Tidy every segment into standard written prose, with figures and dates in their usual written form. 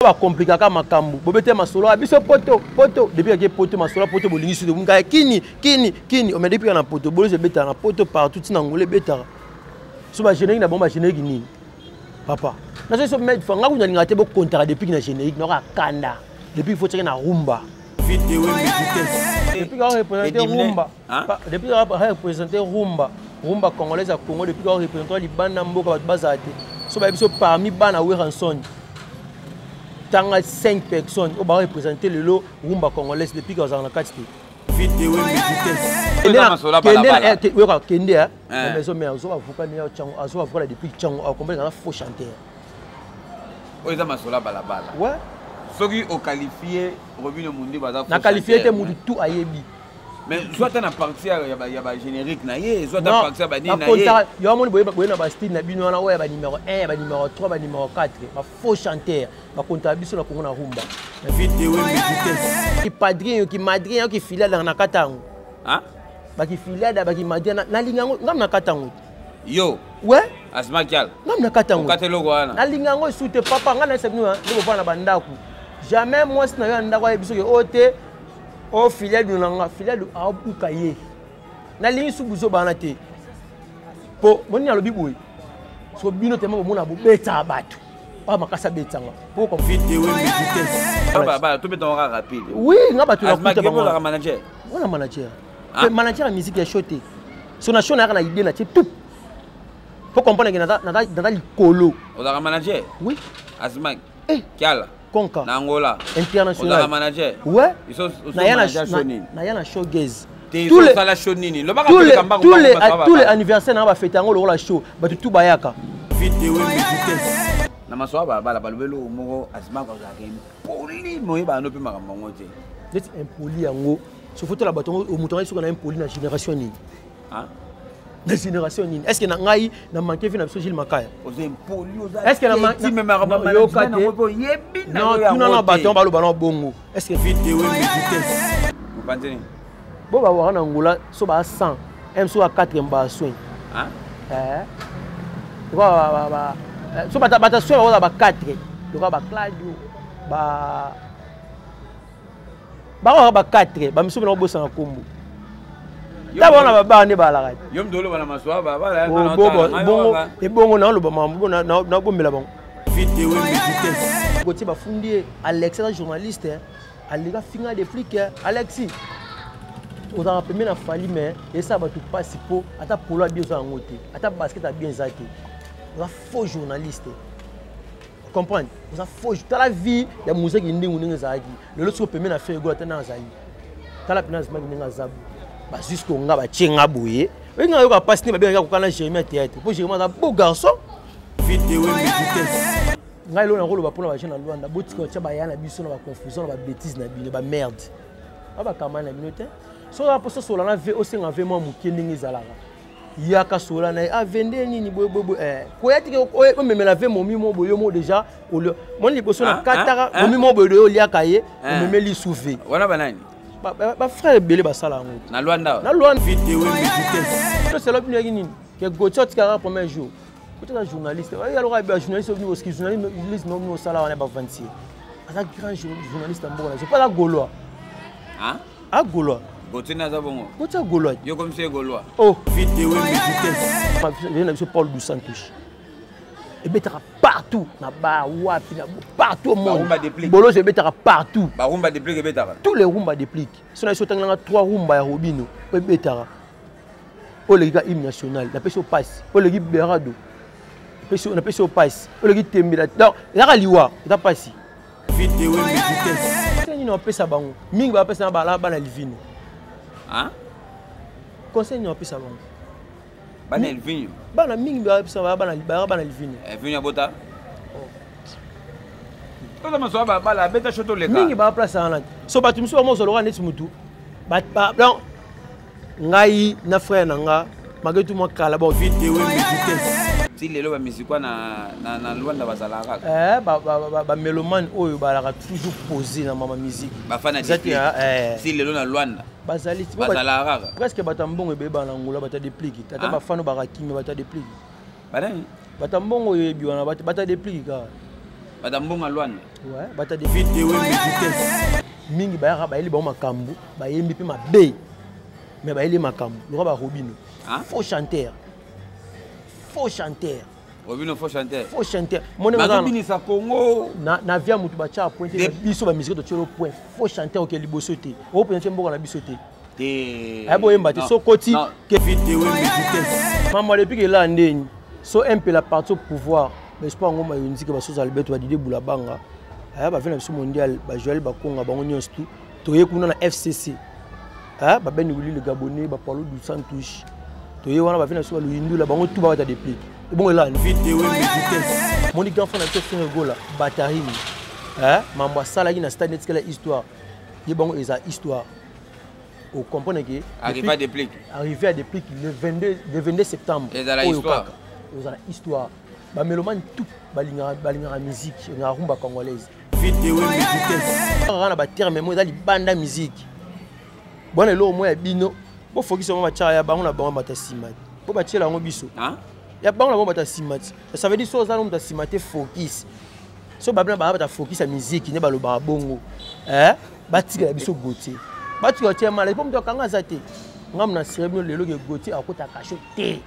va compliquer ka makambu bobete masolo abiso poto depuis que poto masolo poto bolingi su de munga kini on me depuis na poto bolo beta na poto partout tina ngole beta so ba générique na bomba générique ni papa na so mettre fanga ku na te bo contrat depuis na générique na kanda depuis il faut checker na rumba depuis qu'on représenter rumba depuis qu'on représenter rumba congolaise à Congo depuis qu'on représenter libana mboka bazate so ba biso parmi bana weranson tanga 5 personnes on va représenter le lot rumba congolaise depuis qu'on a quatre kende mais on va avocat ni azo avocat depuis chango a comprendre na faux chanteur oza masola balabala ouais soki au qualifié revenu mundi baza na qualifié te mundi tout ayebi mais soit na partie ya ba générique na ye soit na partie ba nini na ye yo moni boye na ba style na bino na oya ba numéro 1 ba numéro 3 ba numéro 4 ba faux chanteur ba compta biso na Congo na rumba ki padrin ki madrin ki filiale na katango hein ba ki filiale ba ki madrin na lingango ngam na katango yo ouais asmakial ngam na katango kateloko wana na lingango sute papa ngana sebnu ndiko pa na bandaku jamais moi si na yo ndako ya biso ke ote o filiale dunanga filiale a bukaye na lingi subuzo bana te po moni alobi boy so bino te mo mona bo beta bato pa makasa betanga po ko fite we ba to beta nga rapide oui ngaba tu na kuta ba la manager wala manager le manager ya musique ya shoté so na show na kana idée na ti tout faut comprendre que na likolo o la manager oui asmak kiala Konka. Na Angola. International. On a manager. Ouais. Ils sont na yana showgaze. Tous les anniversaires na fêter ngolo la show, ba tout bayaka. Na maso ba la balobelo moko asima ko za game. Poli moye ba no pe makambo ngote. D'être impoli yango. So photo la batongo au mouton sur na impoli na génération ni. Hein? La génération ni. Est-ce que na ngai na manqué fi na biso Gilles Makaya? Est-ce que na manqué même yo kate? Non, tout na baton ba lo ba bongo. Est-ce que vous pensez? Bo ba wa na ngula so ba 100, M so a 4 mba soin. Hein? So bata soin ba 4. Donc ba Claudio ba 4, ba miso na bosa na kombo. D'abord on va ne bala rat. Yom dolo bana maswa ba bala bongo e bongo na lo ba mambo na bombela bango. Côté ba fundi Alex un journaliste aliga finga de flic Alexis. On a permis na fali mais et ça va tout passer pour ata polo bien ça ngoté. Ata basket a bien zaté. On a faux journaliste. Comprendre? On a faux dans la vie ya musique ndingu ndinga zaki. Le lot so permis na faire go atana zali. Tala pinaz ma ndinga zabu. Bah jusqu'au nga ba tchenga boye we nga yo ka passe ni ba bien ka kana Jérémie théâtre pour Jérémie un beau garçon nga lo na rolo ba pona ba jeune Luanda boti ko tcha ba yana biso na ba confusion na ba bêtise na bino ba merde aba kama na minute so la poso sola na ve osenga ve mo mukendingi zalaka yaka sola na a vende nini boy ko yati ko memela ve mo mi mo boyo mo déjà mon liboso na katara mo mi mo boyo liaka ye mo memeli souvé wana banani ba frère belé ba sala ngo na Luanda c'est l'opinion nini que Gotiot qui a premier jour peut-être un journaliste il y a le journaliste au ski journaliste non au sala on est pas 26 un grand journaliste en bon c'est pas la Gaulois hein à Gaulois Gotiot na za bongo Gotiot Gaulois yo comme c'est Gaulois oh je suis Paul dos Santos et betara partout na ba wapi na partout au monde bolo je betara partout ba rumba déplique betara tous les rumba déplique so na so tanganga 3 rumba ya Robino pe betara o le gars hymne national la pêche au passe o le gars Berado pêche on pêche au passe o le gars Tembila donc la liwa ta passe c'est ni on pesa bango mingi ba pesa ba la bana livino hein conseil ni on pesa bango bana livino bana mingi ba pesa ba bana livino livino bota to ma so ba la beta choto le ka mingi ba place ana so ba tumso mo so lo neti mutu ba donc ngai na frère nanga magetu mo kala ba si lelo ba musicien na Luanda bazalaka ba mélomane oyo balaka toujours poser na mama musique ba fana si lelo na Luanda bazali bazalaka presque batambongo ebeba na ngula bata déplique tata ba fano ba rakime bata déplique banani batambongo ebiwana bata déplique ka Badambonga Luanda. Ouais, bata de vidéo vitesse. Mingi bayaka bayeli ba makambu, bayembi pe mabe. Mais bayeli makambu, le roi ba Robino. Hein? Faux chanteur. Faux chanteur. Robino faux chanteur. Faux chanteur. Mon Robino sa Congo. Na via mutu ba cha pointe biso ba musique to tiro point. Faux chanteur au keli bosoté. O pointe mboko na bisoté. Ay bo yemba te so koti que vidéo vitesse. Maman depuis que là ndeni. So un peu la partie au pouvoir. Mais je pense que je dis que les Alberto va dire Boulabanga. Il va venir mondial, Joël Bakonga, Bangonio tout. Tu es dans la FCC. Il va venir le Gabonais, va parler du Santouche. Tu es va venir sur le Hindu, la Bango tout va être dépliqué. Et bon là, une vidéo vitesse. Mon enfant a fait un goal là, Batarine. Mamba Salagi na stade net la histoire. Il y a une histoire. Vous comprenez que arrivé à dépliquer. Arrivé à dépliquer le 22 septembre. Et dans la histoire. Dans la histoire. Ba mélomane tout balinga musique na rumba congolaise vidéo vitesse na ba terme mo ezali banda musique bona lo mo ya bino bo focus mo ba ya bango na bango mata simati bo ba tiela ngo biso hein ya bango na bango mata simati ça veut dire so za no mata simati focus so ba bana ba focus ya musique ne ba lo ba bongo ba tika biso gote ba tika tia mala po mto kanga za te ngam na cérémonie lelo ke gote akota kasho te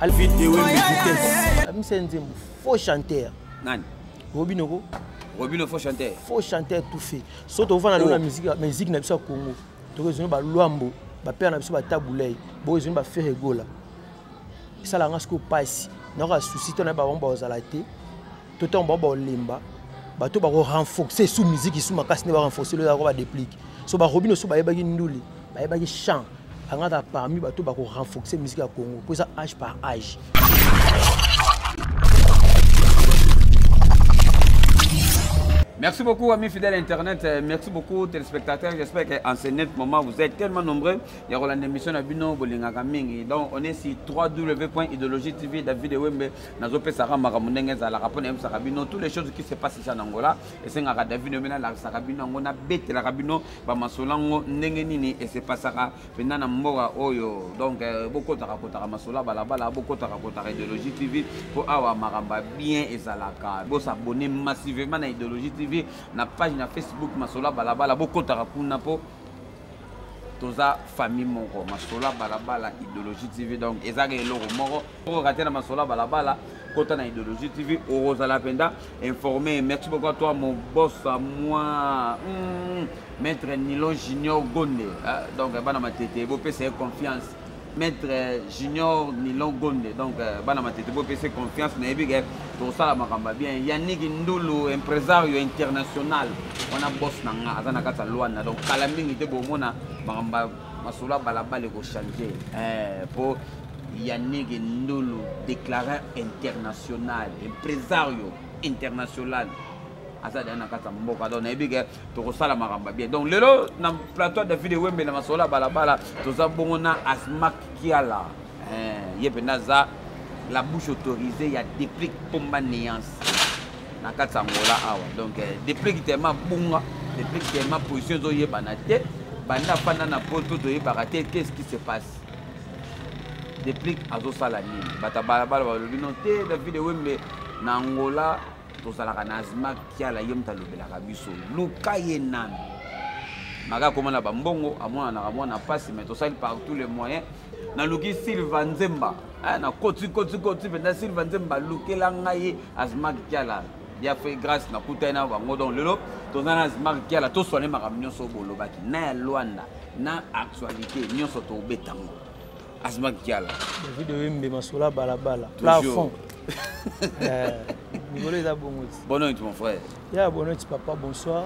al vidéo vitesse amsenze faux chanteur nani Robino faux chanteur tout fait surtout on va dans la musique na biso Congo to rezono ba Luambo ba père na biso ba Tabulei bo rezono ba faire gola ça la ngasko passe na ka souci to na ba bomba ozalate to to bomba lemba ba to ba renforcer sous musique sous makasi ne ba renforcer le ba déplique so ba Robino so ba yebaki nduli ba yebaki chant angata parmi bato ba ko renforcer musique ya Congo pour ça âge par âge. Merci beaucoup amis fidèles Internet, merci beaucoup téléspectateurs, j'espère qu'en ce net moment vous êtes tellement nombreux. Il y aura une émission à Bino Bolingaka Mingi. Donc on est sur www.idéologie.tv David Wembe Nazope Sara Maramunenge za la rapone M Sarabino toutes les choses qui se passent ici en Angola et c'est ngaka David Wembe la Sarabino ngona bête la Rabino ba masolango ndenge nini et c'est pas Sara penda na mboka oyo. Donc beaucoup ta rakota masola balabala beaucoup ta rakota idéologie TV pour awa maramba bien et zalaka. Bo s'abonner massivement à idéologie TV na page na Facebook masola balabala bokota kuna po toza famille moko masola balabala idéologie TV donc ezaka eloko moko pour rater na masola balabala kota na idéologie TV orozala penda informé. Merci beaucoup à toi mon boss à moi maître Nilon Junior Gonde donc bana matete bo pese confiance Maître Junior Nilon Gonde donc bana matete bo pese confiance na ebige to sala makamba bien Yannick Ndulu impresario international on a boss nanga azana kata Luanda donc kala mingi te bo mona makamba masola balabala ko changer pour Yannick Ndulu déclaré international impresario international azana na kata mboka donc na ebige to sala makamba bien donc lelo na plateau de vidéo Wembe na masola balabala to za bongona Asmak Kiala yepena za la bouche autorisée, il y a des pliques pour ma néance. Na Angola awa. Donc des pliques tellement bunga, des pliques tellement position zo ye banate, banda fana na poto to ye baraté, qu'est-ce qui se passe? Des pliques azo salani. Bata balabala ba lobinoté la vidéo mais na Angola to sala kana Asmak Kiala yemta lobela kabiso. Luka yenan. Maga komona ba mbongo amona na amona passe mais to sali par tous les moyens. Na luki Sylvain Nzemba na koti penda Sylvain Nzemba lukela ngai Asmak Kiala dia fait grâce na kutana bango donc lelo to na Asmak Kiala to soane makamnyo so bolobaki na Luanda na actualité nyonso to betango Asmak Kiala David Wembe masola balabala plafond Nicolas Zabongoti. Bonne nuit mon frère. Ya bonne nuit papa, bonsoir.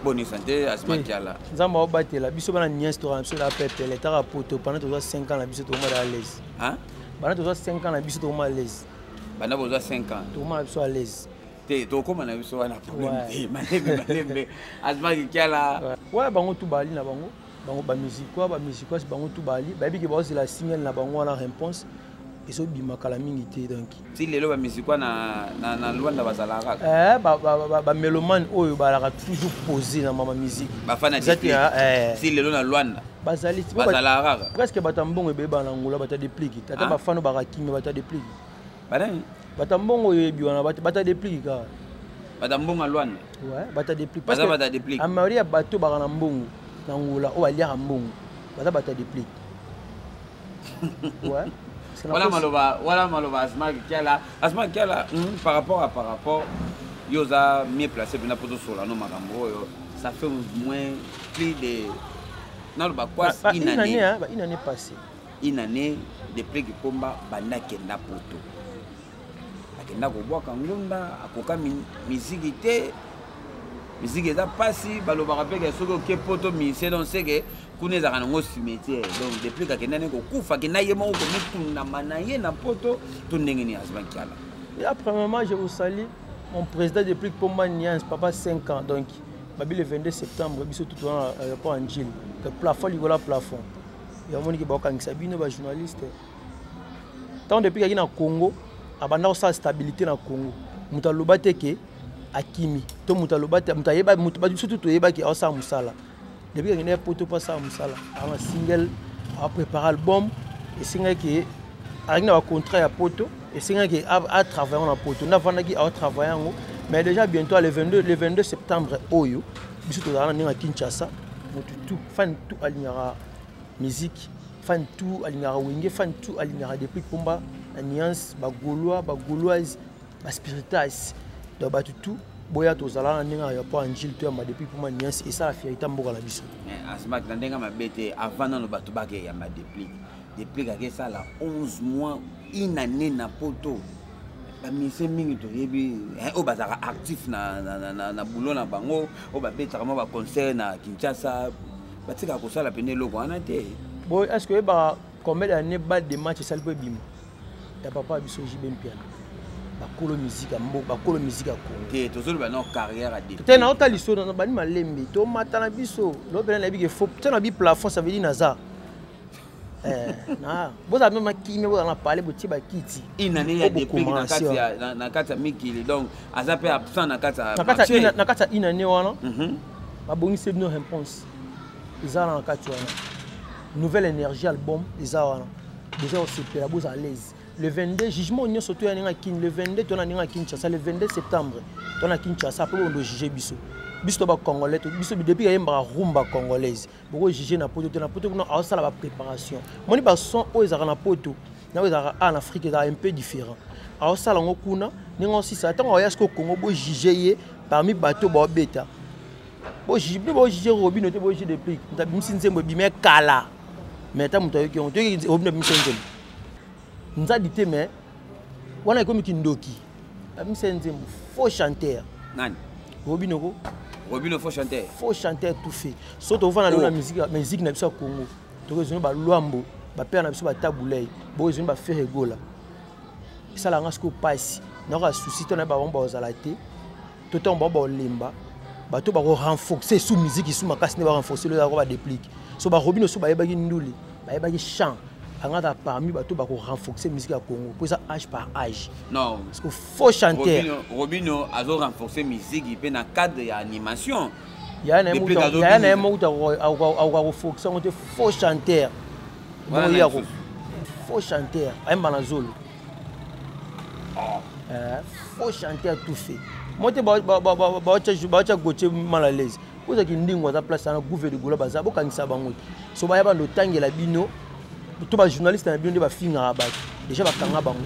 Bonne santé Asmak Kiala. Nzamba obatela biso bana nyens to ramso la pepe l'état rapporto pendant 5 ans la biso to à l'aise. Hein? Pendant 5 ans la biso to à l'aise. Pendant 5 ans. To ma biso à l'aise. Te to comment na biso na problème. Malembe Asmak Kiala. Ouais bango tout bali na bango. Bango ba musique quoi c'est bango tout bali. Ba bi ke ba c'est la signal na bango la réponse. Et so bima kala mingi te donc. Si lelo ba musique na Luanda bazalaka. Ba mélomane oyo ba la toujours posé na mama musique. Ba fana si lelo na Luanda. Bazali bazalaka. Presque batambongo ebeba na Angola bata déplique. Tata ba fano ba rakimi bata déplique. Badani batambongo oyo ebiwana bata déplique ka. Bata mbongo loine. Ouais, bata déplique. Parce que bata déplique. A Maria bateau barana mbongo na ngula o alia mbongo. Bata déplique. Ouais. Voilà maloba Asma Kiala par rapport yoza mieux placé pour n'importe sur la no makambo ça fait moins plus de non ba quoi une année passée. Une année depuis que combat banda kenda poto. Akenda ko boka ngunda akoka musique te musique eza pasi baloba rappel que soko ke poto mise donc c'est que kuna za kanongo cimetière donc depuis que kenda ne ko kufa kenda yemo ko mituna manaye na poto to ndengeni Asma Kiala. Et après moment je vous salue mon président depuis que Pomba Niance papa 5 ans donc babi le 22 septembre biso tout dans l'aéroport Angile que plafond ligola plafond. Il y a un qui est sabino ba journaliste. Tant depuis qu'il y a na Congo, abanda sa stabilité na Congo. Mutaloba teke akimi. To mutaloba te mutayeba mutaba surtout to yeba ki asa musala. Depuis qu'il y a poto pas ça musala. Un single a préparé l'album et single qui a un contrat à poto et single qui a travaillé en poto. Na vanda qui a travaillé en mais déjà bientôt le 22 septembre oyo biso to na ninga Kinshasa. Tout fan tout alignera musique fan tout alingara wenge fan tout alingara depuis combat alliance ba gauloise ba spiritas donc ba tout boya to zala ninga ya po angile to ma depuis pour alliance et ça la fierté mboka la biso Asma ndenga mabete avant na ba tubake ya ma depuis ka ça la 11 mois une année na poto ba mise mingi to yebi o bazaka actif na boulot na bango o ba beta kama ba concert na Kinshasa. Batika ko sala pene loko ana te. Boy, est-ce que ba combien d'années ba de match sal pe bim. Ta papa biso JB piano. Ba kolo musique mbo, ba kolo musique ko. Te tozolo ba na carrière a dé. Te na ota liso na ba ni malembe, to mata na biso. Lo bela na bi ke fo, te na bi plafond ça veut dire naza. Na, bo za même kimi bo na parler bo ti ba kiti. Une année ya depuis na kati mikili donc azape absent na kati. Na kati une année wana. Ba bongi c'est no réponse. Ils ont une nouvelle énergie album ils ont déjà aussi la bouse à l'aise le 22 jugement on surtout le 22 on a Kinshasa le 22 septembre on a Kinshasa pour on juger biso ba congolais biso depuis qu'il y a rumba congolaise beaucoup juger na poto on a ça la préparation moni ba son o ezaka na poto na ezaka en Afrique est un peu différent alors ça lango kuna ningo aussi ça tant oya ko Congo bo juger parmi bateau ba beta. Bon, je suis Robin, je suis depuis. Je suis un kala. Mais tu es Robin, je suis un dit, mais on a comme Kindoki. Je suis un faux chanteur. Robin, faux chanteur. Faux chanteur tout fait. Sauf que la musique na biso Congo. Tu as ba luambo, ba père na biso ba taboulay. Bo ezoni ba faire gola. Ça la ngasko passe. Na ka souci to na ba bomba ozalate. To to bomba limba. Bato ba renforcer sous musique sous makasi ne ba renforcer le ba déplique so ba robino so ba yebaki nduli ba yebaki chant angata parmi bato ba renforcer musique à Congo pour ça âge par âge non parce que faut chanter Robino a renforcer musique il peut dans cadre de animation il y a un mot au focus on te faut chanter faut chanter un banazolo faut chanter tout fait. Moi, je suis goûté mal à l'aise. Vous avez une place à la gouvernement de Goula Bazabo quand ça va. So ba le temps la bino, tout les journalistes na bino ba finga rabat. Déjà ba kanga bango.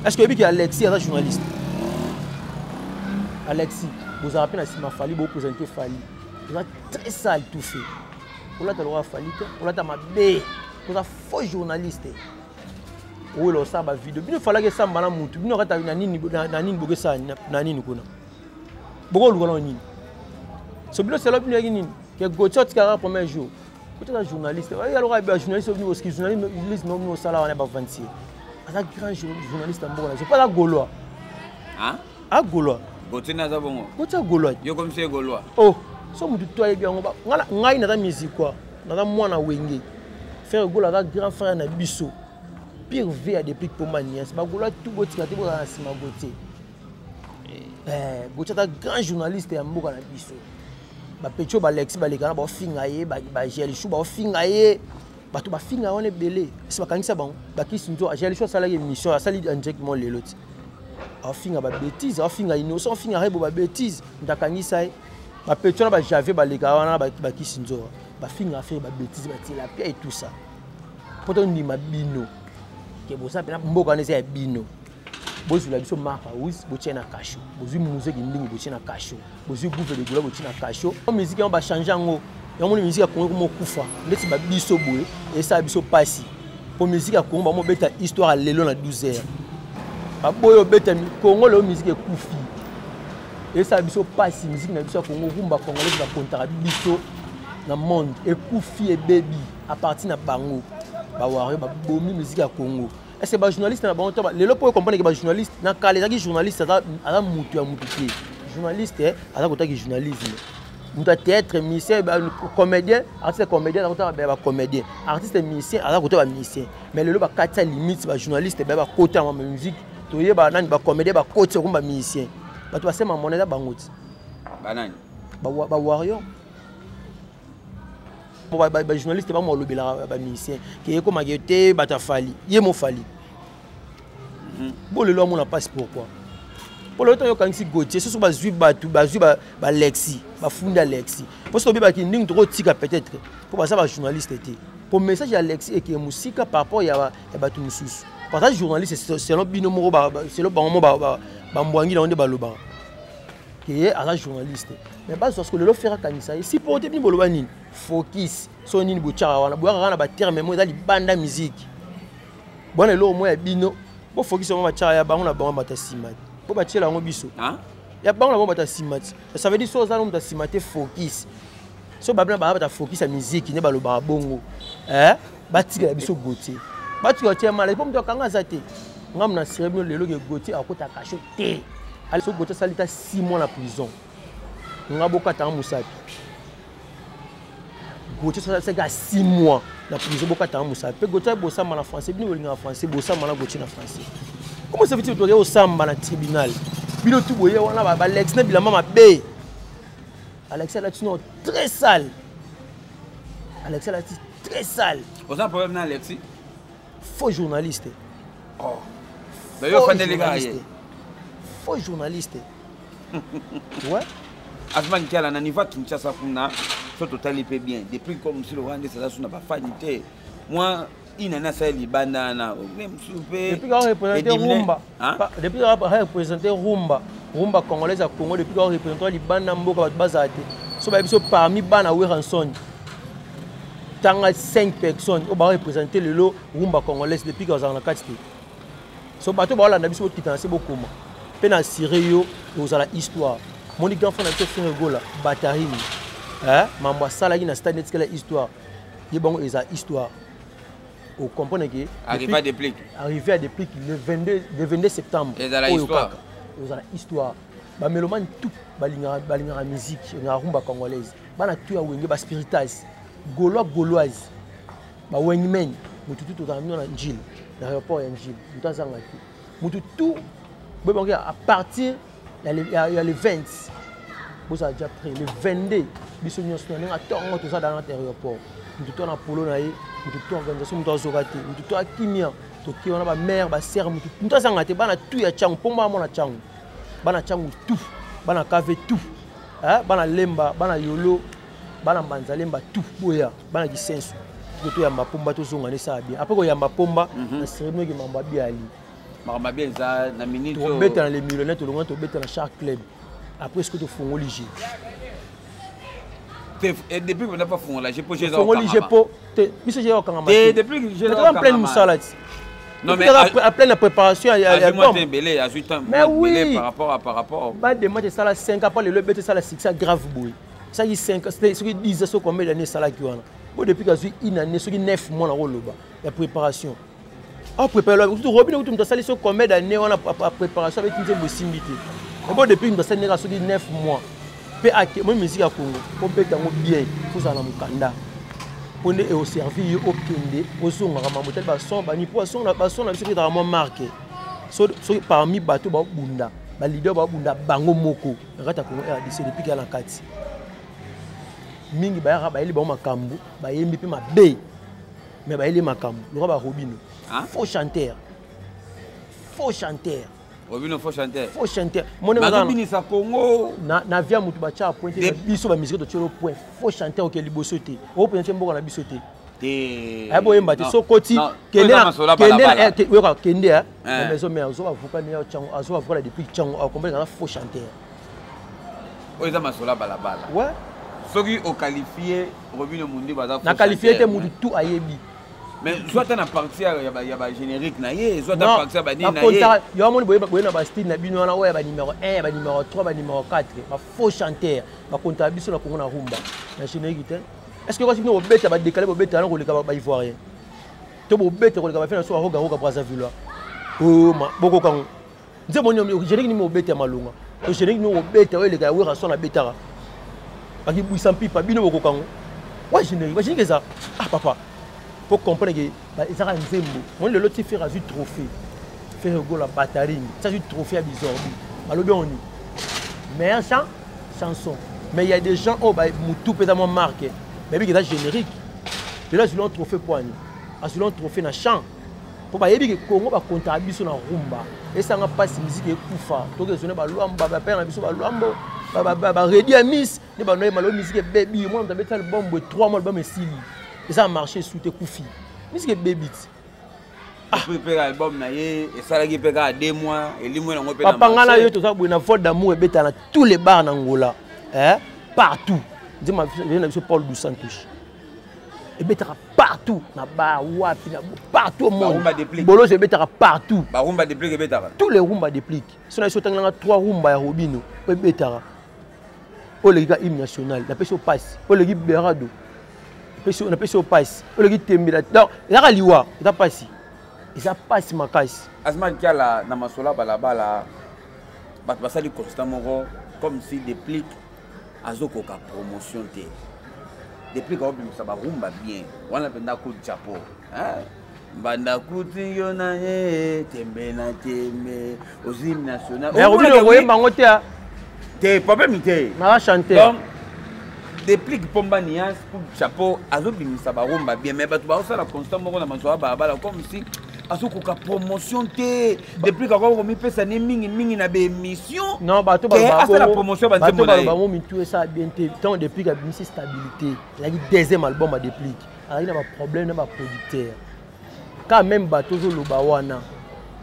Est-ce que y a Alexis un journaliste? Alexis, vous avez appelé à Fali pour présenter Fali. Vous avez très sale tout fait. Vous avez le droit Fali, vous avez ma bé. Vous avez faux journaliste. Oui, le ça va vidéo. Il fallait que ça m'ala mutu. Il n'aurait pas eu nani bogue ça nani nikuna. Beaucoup le voilà nini. Ce bilo c'est l'opinion nini. Que Gochot qui a premier jour. Peut-être un journaliste. Il y a un journaliste au niveau ski journaliste non au salaire on est pas 26. Un grand journaliste en bon. C'est pas la Gaulois. Hein? Ah Gaulois. Gochot na za bongo. Gochot Gaulois. Yo comme c'est Gaulois. Oh, so mutu toi bien on ba. Ngai na musique quoi. Na mwana wenge. Faire Gaulois avec grand frère na biso. Pire V à des pics pour manier. C'est pas Gaulois tout botti quand tu vas dans Sima Gauthier. Gochot un grand journaliste et un mboka na biso. Ba Petro ba Alexis ba lekana ba fingaye ba Jelishu ba fingaye bato ba finga on est belé c'est ba kangisa ba kisi nzo Jelishu sala émission sali en direct mon leloti afinga ba bêtise afinga innocent afinga rebo ba bêtise ndakangisa ba petona ba javé ba leka wana ba kisinzo ba finga faire ba bêtise ba tila pia et tout ça poto ndima bino ke bosa pena mboka nese ya bino bozu la biso marque oui bo tiena cacho bozu musique ndingi bo tiena cacho bozu gouve de gola bo tiena cacho musique on ba changer ngo ya mon musique ko mo kufa ndeti ba biso boye et ça biso passi pour musique ko mo beta histoire lelo na 12h ba boyo beta Congo le musique kufi et ça biso passi musique na biso Congo rumba congolais ba contrat biso na monde et kufi et baby à partir na bango ba wario ba bomi musique ya Congo. Est-ce que les journalistes na bango les lopo comprendre que les journalistes na kale les journalistes ala mutu ya mutu ki journaliste ala kota ki journalisme mutu théâtre musicien comédien artiste comédien ala kota ba comédien artiste musicien ala kota ba musicien mais le lo ba kata limite ba journaliste ba kota ma musique to yeba nani ba comédien ba kota ko ba musicien ba to sema monela bangoti ba nani ba warrior ba journaliste ba mo lobela ba musicien qui est comme agité batafali yé mo fali bon le loi mon passe pourquoi pour le temps yo kanisi Gauthier ce sont ba zui ba Lexi ba funda Lexi parce que ba ki nding trop tika peut-être pour ça ba journaliste était pour message ya Lexi et que musique par rapport ya ba tout mususu parce que journaliste c'est le bino mo ba c'est le bon mo ba mbwangi na onde ba loba qui est à la journaliste mais pas parce que le faire kanisa si pour te bino loba nini focus so nini bochara wana boya na ba terme mo za libanda musique bon le mo ya bino bo focus mo ba chara ya bango na bango mata simati bo ba tiela ngo biso hein ya bango na bango mata simati ça veut dire so za no mata simati focus so ba bana ba ta focus ya musique ne ba lo ba bongo ba tika biso Gauthier ba tika tia mala po mto kanga za te ngam na cérémonie lelo ke Gauthier akota cacho te ali so Gauthier salita 6 mois na prison ngabo kata musapi Gauthier c'est à 6 mois la prison bokata musapi Gauthier bossa na français bino bolinga français bossa na Gauthier na français comment ça fait-il que au samba na tribunal bino tout boye wana ba Alex na bilama mabe Alex là tu très sale Alex là très sale on a problème na Alexis faux journaliste oh d'ailleurs fan les gars faux journaliste ouais Asman Kiala na niveau Kinshasa kuna so total peut bien depuis comme si le Rwanda ça n'a pas fanité moi il n'a pas libanda na même souper depuis qu'on représente Rumba depuis qu'on représente Rumba congolaise à Congo depuis qu'on représente libanda mboka bazate so ba biso parmi bana Weranson tanga 5 personnes on va représenter le lot Rumba congolaise depuis qu'on a quatre so bato ba la biso kitanse bokoma pe na sireyo ozala histoire mon grand frère na fait rigola Batarine mambo sala qui na stade net quelle histoire yebongo eza histoire au comprendre que arrivé à déplique le 22 septembre eza histoire eza histoire ba mélomane tout balinga musique na rumba congolaise bana tu ya wenge ba spiritas gauloise ba wengmen mutu tout dans na njil na aéroport ya njil mutazanga tu mutu tout bon à partir il y a les 20 vous avez déjà pris le 22 biso nyonso na tongo tout ça dans l'aéroport mutu to na polo na ye mutu to organisation mutu azokati mutu to akimia to ki ona ba mère ba sœur mutu mutazanga te bana tu ya changu pomba mona changu bana changu tout bana kave tout bana lemba bana yolo bana banzalemba tout boya bana kisenso to ya mapomba to zonga ne sa bien après ko ya mapomba na cérémonie ki mamba biali mamba bien za na minute to beta na les millionnaires to longa to beta na chaque club après ce que to fongo ligi et depuis que n'a pas fongo la j'ai posé ça fongo ligi po te biso j'ai okanga et depuis que j'ai en pleine musalati non mais à pleine préparation il y a belé à 8 ans mais oui par rapport ba de match ça la 5 après le beta ça la 6 ça grave boy ça qui 5 c'est ce qui 10 ça combien d'années ça la qui wana bon depuis que une année ce qui 9 mois na roloba la préparation ah préparer tout Robin tout me ça les combien d'années on a préparation avec une possibilité bon depuis me ça nera sur 9 mois pe ak moi musique à Congo on peut tango bien faut ça na mukanda on est au service au kende au son ngama motel ba son ba ni poisson na ba son na biso dans moi marqué so parmi bateau ba bunda ba leader ba bunda bango moko ngata Congo RDC depuis qu'il y a la kati mingi ba ya ba eli ba makambu ba yembi pe mabe mais ba eli makambu le ba Robino faux chanteur Robino faut chanter. Faut chanter. Mon ami ça Congo. Na via mutu ba cha point biso ba musique to tiro point. Faut chanter au Keliboso te. O peut mboka na biso te. Ah bon yemba te so koti kende na maison mais azo avocat ni chango azo avocat depuis chango a comprendre na faut chanter. O eza masola balabala. Ouais. Soki au qualifié Robino Mundi baza. Na qualifié te mutu tout ayebi. Mais soit dans la partie il y a générique na yé, soit dans la partie ba ni na yé. Il y a mon boy na ba style na bino na ouais ba numéro 1, ba numéro 3, ba numéro 4, ba faux chanteur, ba compta biso na Congo na rumba. Na générique te. Est-ce que quand vous bête ba décaler ba bête na ko le ba ivoirien. To bo bête ko le ba faire so roga roga Brazzaville. Oh ma boko kan. Nze mo nyomi générique ni mo bête malunga. To générique ni mo bête o le ka wera so na betara. Ba ki buisa pipa bino boko kan. Ouais générique ça. Ah papa. Pour comprendre que ils ont un zembo. On le lot faire un trophée. Faire go la bataille. Ça c'est trophée à bizorbi. Alors bien on y. Mais un chanson. Mais il y a des gens oh bah tout pétalement marqué. Mais bien que c'est générique. Et là sur un trophée poigne. À sur un trophée na chant. Pour bah yebi que Congo va comptabiliser sur la rumba. Et ça n'a pas musique et kufa. Donc ils sont ba luamba ba père na biso ba luambo. Ba ready à miss. Ne ba no malo musique baby. Moi on t'a fait album 3 mois album sili. Et ça a marché sous tes Koufi. Mais c'est que baby. Ah, préparer album na yé et ça la qui pega 2 mois et les mois on peut papa ngana yo to ça bouna faute d'amour et beta na tous les bars en Angola. Hein? Partout. Dis ma je na Paul dos Santos. Et beta partout na bar wapi na partout au monde. Bolo c'est beta partout. Ba rumba déplique beta. Tous les rumba déplique. Si on a sauté dans 3 rumba ya Robino, et beta. Oh les gars hymne national, la pêche au passe. Oh les gars Berado. On appelle ça au passe. On le dit tembela. Donc, il y a liwa, il y a passé. Il y a passé ma caisse. Asma Diala na masola balabala. Bat basali constamment comme si déplique azoko ka promotion té. Déplique au bim ça ba rumba bien. On a penda coup de chapeau. Hein? Banda kuti yona ye tembena tembe aux hymnes nationaux. Mais Robino voyez bangote a. Té problème té. Na chanter. Déplique pomba nias pour chapeau azobimisa ba rumba bien mais batu ba osala constamment na masola balabala comme si azoko ka promotion té déplique ko mi pesa ni mingi na be émission non bato ba la promotion ba nzembo na ba mo mintu ça bien té tant déplique a bimisi stabilité la deuxième album a déplique il y a un problème na ba producteur quand même bato zo loba wana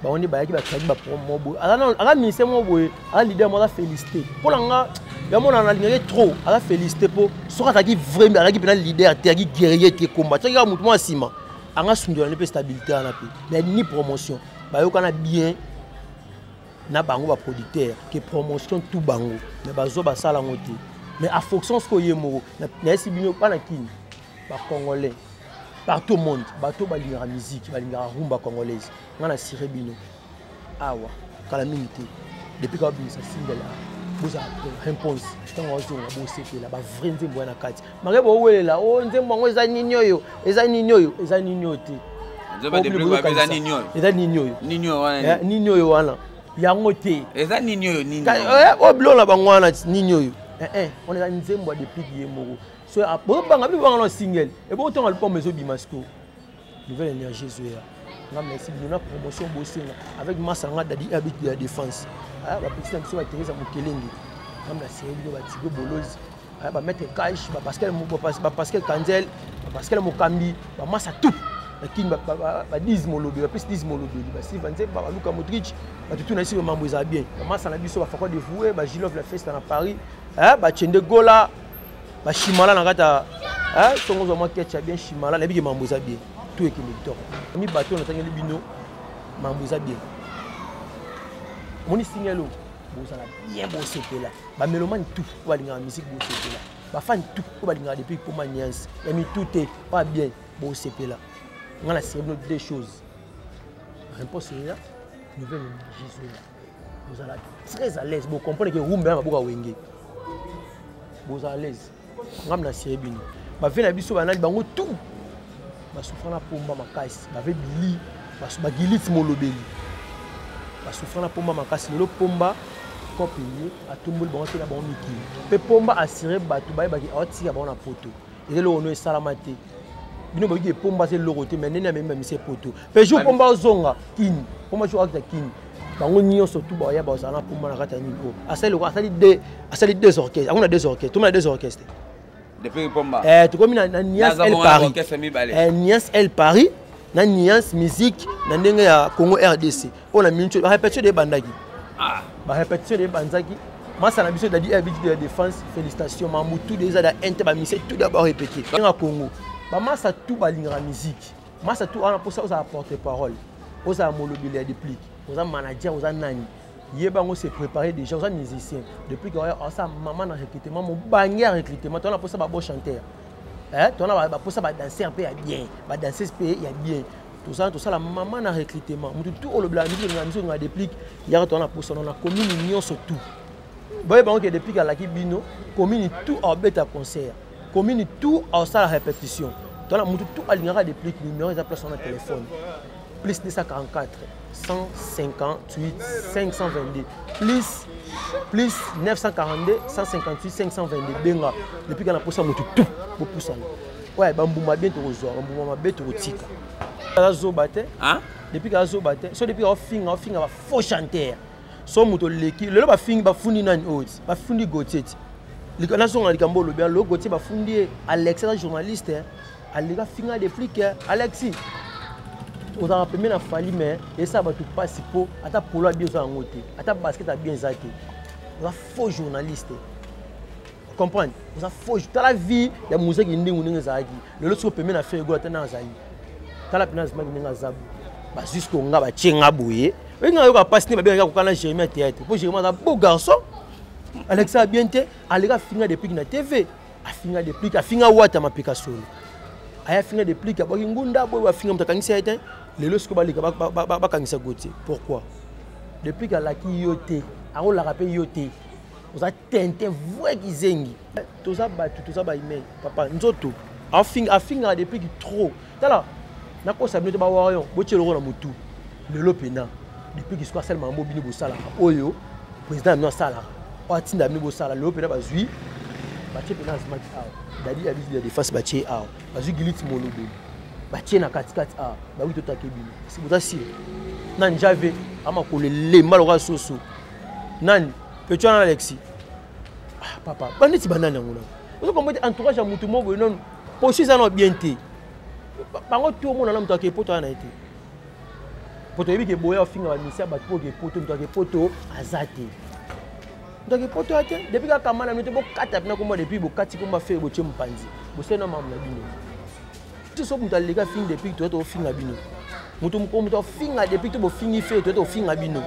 ba on ba yaki ba tsaki ba promo bo ala ministère mo boye ala leader mo la féliciter pour nga il y a mon analyse trop à la félicité pour ce qui vraiment qui est leader qui guerrier qui combat tu regarde moi sima anga sundu na stabilité na pe mais ni promotion ba yo kana bien na bango ba producteur que promotion tout bango mais bazo ba sala ngote mais à fonction ce que yemo na sibino pas na kini ba congolais partout au monde bato ba lingara musique ba lingara rumba congolaise ngana siré bino awa kala minute depuis que ça single vous avez réponse tant on a bossé là ba vrai nzembo na kati mare bo welela o nzembo ngo eza ninyoyo eza ninyoyo te nzembo de plus ba eza ninyoyo wana ninyoyo wana yango te eza ninyoyo o blo la bangwana ninyoyo on est nzembo de plus yemoko so bo banga bi banga no single et bo ton album mezo bimasco nouvelle énergie zoya nga merci bien na promotion bossé avec Massanga Dadi habite de la défense ba petit am so ba Teresa Mokelenge comme la série de Batigo Bolozi ba mettre cash ba Pascal Kanzel ba Pascal Mokambi ba Massa tout la king ba 10 molobi ba plus 10 molobi ba Steven Nze ba Luka Modric ba tout na si ba mambo za bien ba Massa na biso ba Fakwa de Voué ba Gilov la festa na Paris ba Chende Gola ba Shimala na kata songo zo mo ketcha bien Shimala na bi mambo za bien tout est victoire mi bateau na tangeli bino mambo za bien moni signalo bozala bien bossé là ba mélomane tout ba linga musique bossé là ba fan tout ba linga depuis pour maniance ya mi tout est pas bien bossé là on a série deux choses réponse là nouvelle Jésus vous allez très à l'aise vous comprenez que rumba ba boka wenge vous à l'aise ngam na série bino ba fait na biso banali bango tout ba souffrant na pomba makasi ba ve bili ba gilit molobeli ba souffrant na pomba makasi le pomba ko payer a tombol bon te na bon miki pe pomba assurer batu ba ki oti ya bon na poto et le ono salamate bino ba ki pomba c'est loroté mais nena même c'est poto pe jour pomba zonga kini pomba jour akta kini bango nyo surtout ba ya ba za na puma na kata niveau asali deux orchestres on a deux orchestres tout le monde a deux orchestres depuis Pomba tu comme na Nias El Paris Nias El Paris na Nias musique na ndenge ya Congo RDC on a mincho ba répétition de bandaki ba répétition de banzaki masa na biso dadi habitude de défense félicitations Mamutu déjà da inter ba mise tout d'abord répété na Congo ba masa tout ba linga musique masa tout on a pour ça on a porter parole on a molobile de plique on a manager on a nani Yebango s'est préparé déjà aux musiciens depuis qu'on a ça maman dans recrutement mon bannier recrutement on a pour ça ba bon chanteur on a pour ça ba danser un peu bien ba danser un peu bien tout ça la maman dans recrutement tout le blanc nous on a déplique hier on a pour ça on a commune union surtout boy bango que depuis à la kibino commune tout en bêta concert commune tout en salle répétition on a tout aligner déplique numéro de place sur notre téléphone plus 244 158 522 plus 942 158 522 benga depuis qu'on a poussé mutu tout pour pousser ouais bambuma bien to rezoa bambuma bien to tika azo baté hein depuis qu'azo baté so depuis on finga ba faux chanteur so muto leki lelo ba fingi ba fundi nani oti ba fundi gotieti likana so ngali kambolo bien lo gotieti ba fundi Alexandre journaliste alika finga des flics Alexis on a permis na fali mais et ça va tout passer pour ata polo bien ça ngoté ata basket a bien zaté on a faux journaliste comprendre on a faux dans la vie ya musique ndingu ndinga zaki le lot so permis na faire go atana zali tala pinaz ma ndinga zabu ba jusqu'au nga ba tchenga boye we nga yo ka passe ni ba bien ka kokana Jérémie théâtre pour Jérémie un beau garçon Alexa bien té alika finga depuis na TV a finga depuis a finga wata mapikasolo aya finga depuis ka boki ngunda boy wa finga mtakangisa été lelo siko balika ba kangisa gotier pourquoi depuis que la ki yoté ako la rappel yoté oza tente vrai kizengi tout ça ba email papa nzoto a finga depuis que trop tala na ko sabino ba wayo botielo na mutu lelo pena depuis que soit seulement mobile bo sala oyo président no sala o atinda mi bo sala lelo pena bazui ba tie pena smart out dadi habitude de défense ba tie out bazui gilit molobo batie na katikati ba wi tota kebino si botasi nani jave ama kolele maloka soso nani petu na Alexis papa banditi banana ngona ozo kombo entourage ya mutu moko non posi ça no bien té bango tout mona na mutu ke poto na été poto yebi ke boya finga ba misia ba to ke poto mutu ke poto azate mutu ke poto ate depuis ka kamana mutu bo kata pina kombo depuis bo kati komba faire bo tie mpanzi bo sena mamu na bino tout ça mutu alega fin depuis to finga bino mutu mutu finga depuis to bo fingi fait to finga bino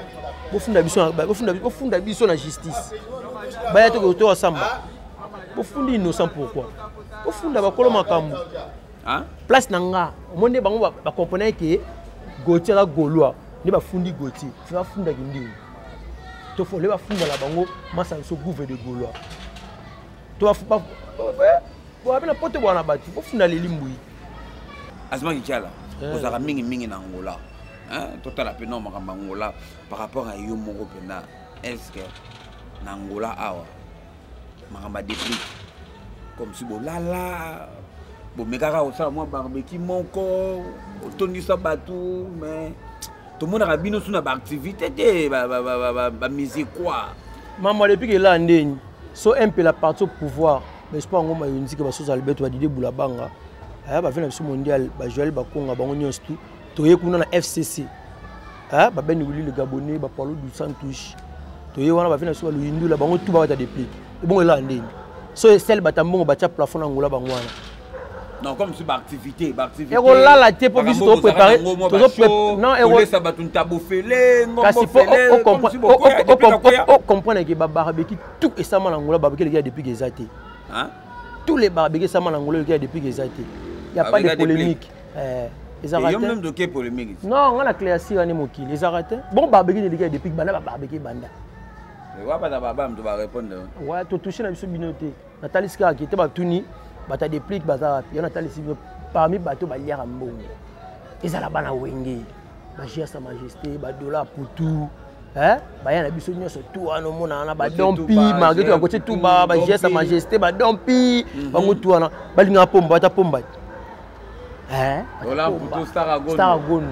bo funda biso na justice baya to asamba bo fundi innocent pourquoi bo funda ba kolo makambo hein place nanga monde bango ba comprendre que Gauthier la Gaulois ne ba fundi Gauthier fa funda kindiu to fo le ba funda la bango masa so gouver de Gaulois to ba bo abena pote bwana bati bo funda le limbui Azma Kichala ozaka mingi na Angola hein total la pena makamba Angola par rapport à yo moko pena est-ce que na Angola awa makamba déclic comme si bolala bon mekaka osala mwa barbecue moko otondisa bato mais tout le monde a bino suna ba activité te ba musique quoi maman depuis que là ndeni so un peu la partie au pouvoir mais je pas ngoma yonzi que basoza Alberto ba Didier Boulabanga aya ba vena biso mondial ba Joël Bakonga bango nyonso tout toye kuna na FCC ba ben Willy le Gabonais ba Paulo du Santos toye wana ba vena biso le Hindu la bango tout ba ta déplique bon là ndeni so celle batambongo ba tia plafond na ngola bango wana non comme si activité et là la tie pour biso to préparer non et ça batunta bofele kasi on comprendre que ba barbecue tout et ça na ngola barbecue les depuis que zati hein tous les barbecues ça na ngola les depuis que zati il y a pas de polémique les arrêtés même de quelle polémique non on a classé on est mokili les arrêtés bon barbecue les gars depuis banda barbecue banda mais wa pas baba me doit répondre ouais to toucher na biso binoté Nathalie Ska qui était ba tuni bata déplique baza il y en a tali parmi bateau ba liara mbongo ezala bana wenge ba gia sa majesté ba dollar pour tout hein ba yana biso nyonso tout wana mona na ba dompi malgré tout côté tout ba gia sa majesté ba dompi ba mutu wana ba linga pomba ta pomba hein dollar pour tout Staragondo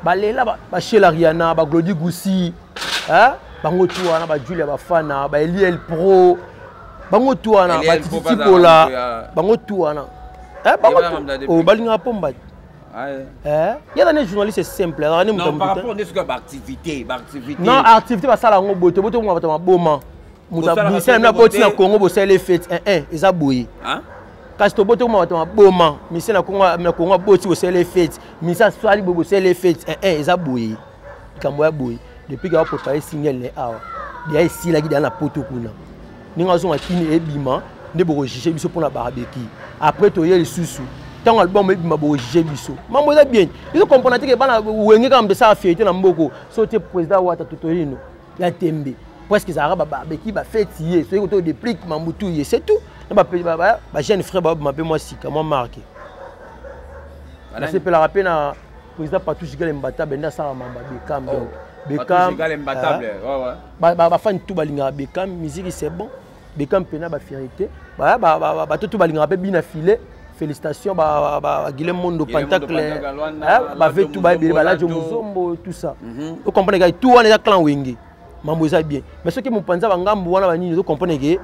balela ba Sheila Rihanna ba Glody Goussi hein bango tu wana ba Julia Bafana ba Eliel Pro bango tu wana ba Titi Bola bango tu wana bango balinga pomba il y a des journalistes simples non par rapport à ce que activité non activité ba sala ngo boto mo ba boma musa na boti na Congo bo sala fête eza boye hein kasi to boto mo ba boma misi na Congo boti bo sala fête misa swali bo sala fête eza boye kambo ya boye depuis que pour préparer signal les awa dia ici la guide na poto kuna ninga zo makini ebima ne bo rechercher biso pour la barbecue après to yeli susu tant album ebima bo rechercher biso mambo za bien ils comprendre que bana wenge comme de ça fête na mboko so te président wata Totolino ya tembe presque ça ba barbecue ba fête hier so ko déplique mambutu hier c'est tout ba jeune frère ba m'appelle moi Sika moi marqué là c'est pour la rappeler na président Patou Gigal Mbata benda ça mamba Bekam donc Bekam ba fan tout balinga Bekam musique c'est bon Bekam pena ba fierté ba tout balinga pe bina filé félicitations ba Guilhem Mondo Pentacle ba fait tout ba la Jomuzombo tout ça vous comprenez que tout on est clan wenge mambo ça bien mais ce qui mo panza ba ngambu wana ba nini vous comprenez que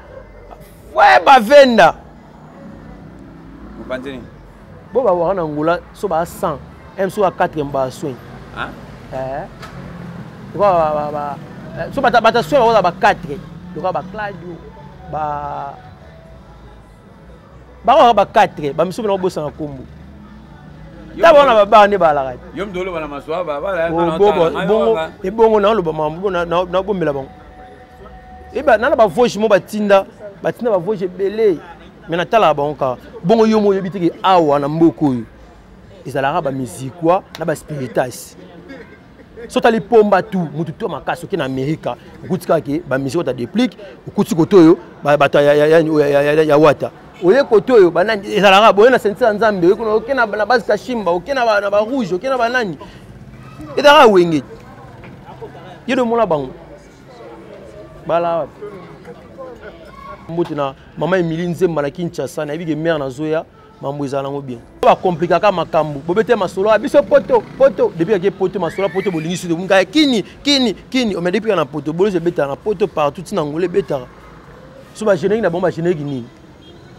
ouais ba venda vous pensez bo ba wana ngula so ba 100 M so a 4 mba soin hein so bata soin ba ba 4 donc ba Claudio ba 4 ba miso na bosa na kombo ta bona ba ne ba la yo mdolo bana maswa ba bongo na lo ba mambo na bombela bango eba nana ba voice mo batinda ba voice belé mais na tala bango ka bongo yo mo yebitiki awa na mboko yo ezalaka ba musique quoi na ba spiritas sota li pomba tout mutu to makaso ke na Amerika ukutika ke ba musique ta déplique ukuti kotoyo ba bata ya wata oye kotoyo banani ezalaka boye na sentir nzambe ko ke na base kashimba ke na ba rouge ke na banani ezalaka wenge yedo mona bango bala mbuti na mama Emilie Nzemba na Kinshasa na bige mère na Zoya mambo ezalanga bien ba compliquer ka makambu bobete masolo biso poto depuis que poto masolo poto bolingi sude munga kini o me depuis na poto boloze beta na poto partout na ngole beta so ba générique na bomba générique ni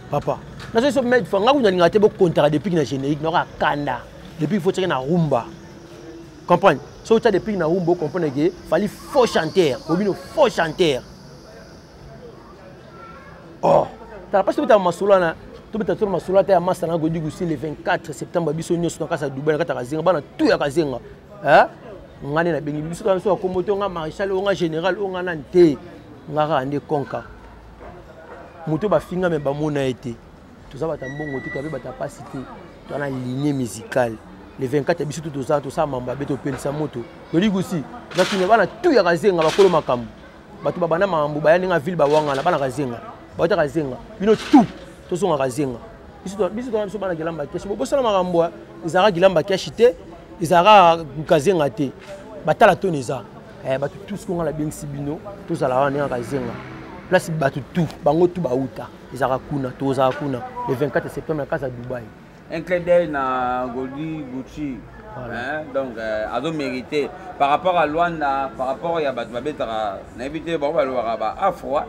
papa na so mettre fanga ku na te bo contrat depuis na générique na kanda depuis il faut checker na rumba comprendre so tu depuis na rumba comprendre que fallait faux chanteur obino faux chanteur oh t'as pas que masolo na tout peut-être ma soulata ya massa na Glody Goussi le 24 septembre biso nyonso na kasa Dubai na kata kazenga bana tout ya kazenga ngane na bengi biso na so komoto nga marshal nga général nga nante ngaka ande konka moto ba finga me ba mona été tout ça ba tambongo te ka be ba ta pasité to na lignée musicale le 24 biso tout ça mamba beto pelisa moto Glody Goussi na kinye bana tout ya kazenga ba kolo makambu bato ba bana mambu ba ya nga ville ba wanga na bana kazenga ba ta kazenga bino tout tous sont razenga biso to bana gilamba keshi bo sala makambo izara gilamba keshi te izara kazenga te batala toneza batu tous ko ngala bengisi bino tous ala wana kazenga place batu tout bango tout bauta izara kuna toza kuna le 24 septembre na casa Dubai un clin d'œil na Glody Goussi donc ado mérité par rapport à Luanda par rapport à batu babetara na éviter ba ba afro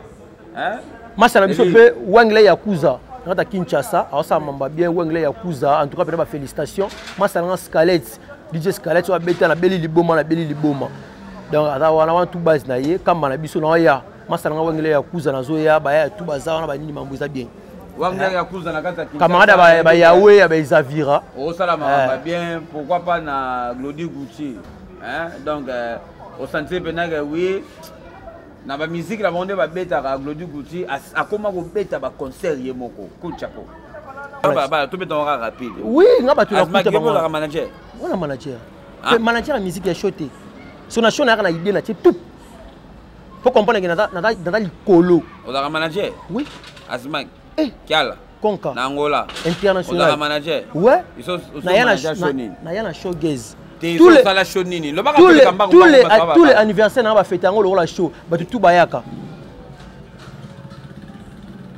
masala biso pe wangle yakuza à Kinshasa, ça m'a bien Wengle Yakuza, en tout cas pour félicitations. Moi ça lance Scarlett, DJ Scarlett tu vas bêter la belle liboma donc on a tout base naie comme na biso na ya. Moi ça lance Wengle Yakuza na zoya ba ya tout bazar na ba nini mambo za bien. Wengle Yakuza na kata Kinshasa. Camarade ba Yawe ba Izavira. Oh ça la bien, pourquoi pas na Glody Goussi. Donc au sentier penaga oui. Na ba musique la monde ba beta ka Glody Goussi a comment ko beta ba concert yemoko kuchako ba to beta on rapide oui nga ba to na kuta ba manager on a manager manager la musique ya shoté son nation na idée na tout faut comprendre que na likolo on a manager oui Asmak Kiala Konka na Angola international on a manager ouais na yana showgaze tous les anniversaires na ba fêter ngo la show ba tout bayaka